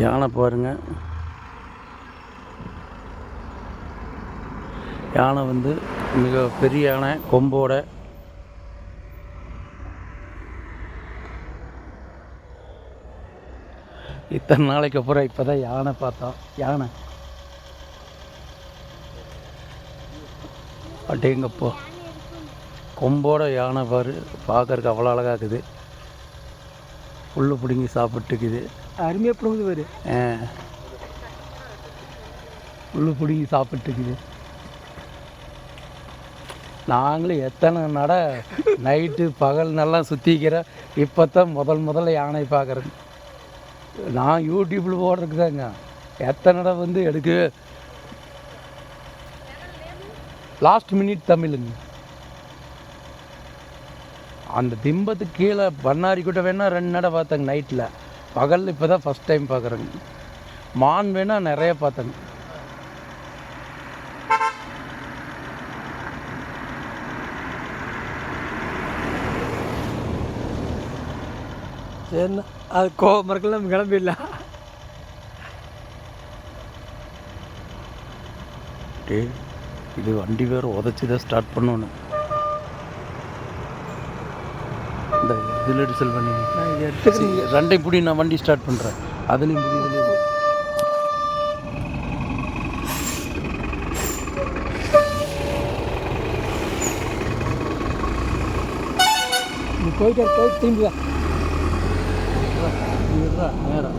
யானை பாருங்க. யானை வந்து மிக பெரிய யானை, கொம்போட. இத்தனை நாளைக்கு அப்புறம் இப்போ தான் யானை பார்த்தோம். யானை அட்டேங்கப்போ கொம்போட யானை பாரு, பார்க்கறதுக்கு அவ்வளோ அழகாக இருக்குது. புல்லு பிடுங்கி சாப்பிட்டுக்குது. அருமையாக பிடுங்குது பாரு. புல்லு பிடுங்கி சாப்பிட்டுக்குது. நாங்களும் எத்தனை நைட்டு பகல் நல்லா சுற்றிக்கிறேன். இப்போ தான் முதல்ல யானை பார்க்குறேன். நான் யூடியூப்பில் போடுறதுக்கு தாங்க எத்தனை வந்து எடுக்க. லாஸ்ட் மினிட் தமிழுங்க. அந்த திம்பத்துக்கு கீழே பண்ணாரி கூட்ட வேணால் 2 நடை பார்த்தேங்க நைட்டில். பகலில் இப்போ தான் ஃபஸ்ட் டைம் பார்க்குறேங்க. மான் வேணால் நிறைய பார்த்தேங்க. சரிண்ணா, அது கோவம் இருக்கலாம், நம்ம கிளம்பிடலாம். இது வண்டி வேறு உதச்சி தான் ஸ்டார்ட் பண்ணணும். இந்த இதில் டிசல் பண்ணி ரெண்டையும் பிடி, நான் வண்டி ஸ்டார்ட் பண்ணுறேன். அதுலேயும் பிடி, இதுலேயும் போயிட்டு திரும்பி நேரம்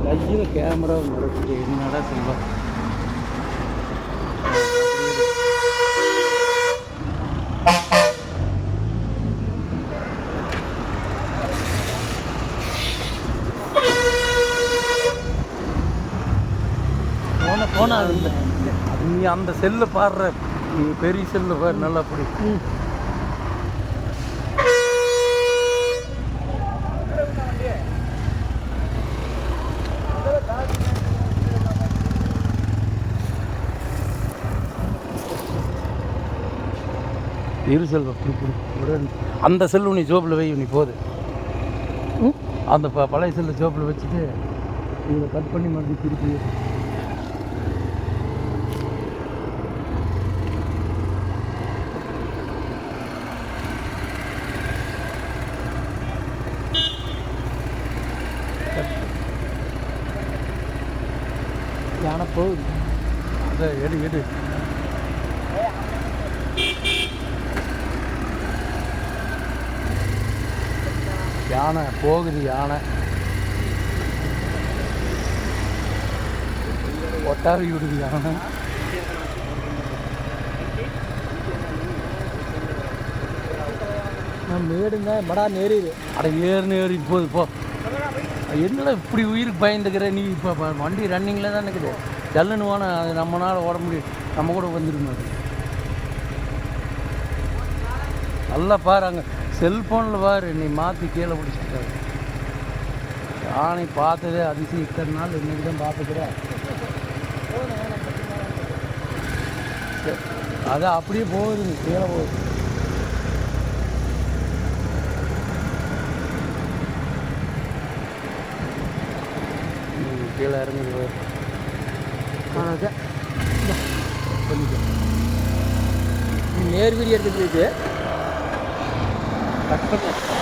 கையில் கேமரா நடக்குது. என்னடா செல்வா, போனா நீ அந்த செல்லு பாடுற, நீ பெரிய செல்லு பாரு, நல்லா பிடிக்கும். இரு செல்வ அந்த செல்லு நீ ஜோப்பில் வை, நீ போகுது. அந்த பழைய செல்லு ஜோப்பில் வச்சுட்டு இதை கட் பண்ணி மறுபடியும் திருப்பி. யானை போகுது. அதை எடு. யானை போகுது. யானை ஒட்டாரி விடுது. யானை மேடுங்க மடா நேரிது. அட ஏறி போகுது. போ, என்னடா இப்படி உயிருக்கு பயந்துக்கிற நீ? இப்போ வண்டி ரன்னிங்கில் தான் இருக்குது. ஜல்லுன்னு போனால் அது நம்மளால் ஓட முடியும். நம்ம கூட வந்துடும். அது நல்லா பாரு, அங்கே செல்ஃபோனில் பாரு, நீ மாற்றி கீழே பிடிச்சிட்டாரு. யானை பார்த்ததே அதிசயம். இத்தனை நாள் இன்னைக்கு தான் பார்த்துக்கிறேன். அது அப்படியே போகுதுங்க, கீழே போகுது. கீழே இறங்குது. நேர் வீடியோ எடுத்துட்டு கட் பண்ண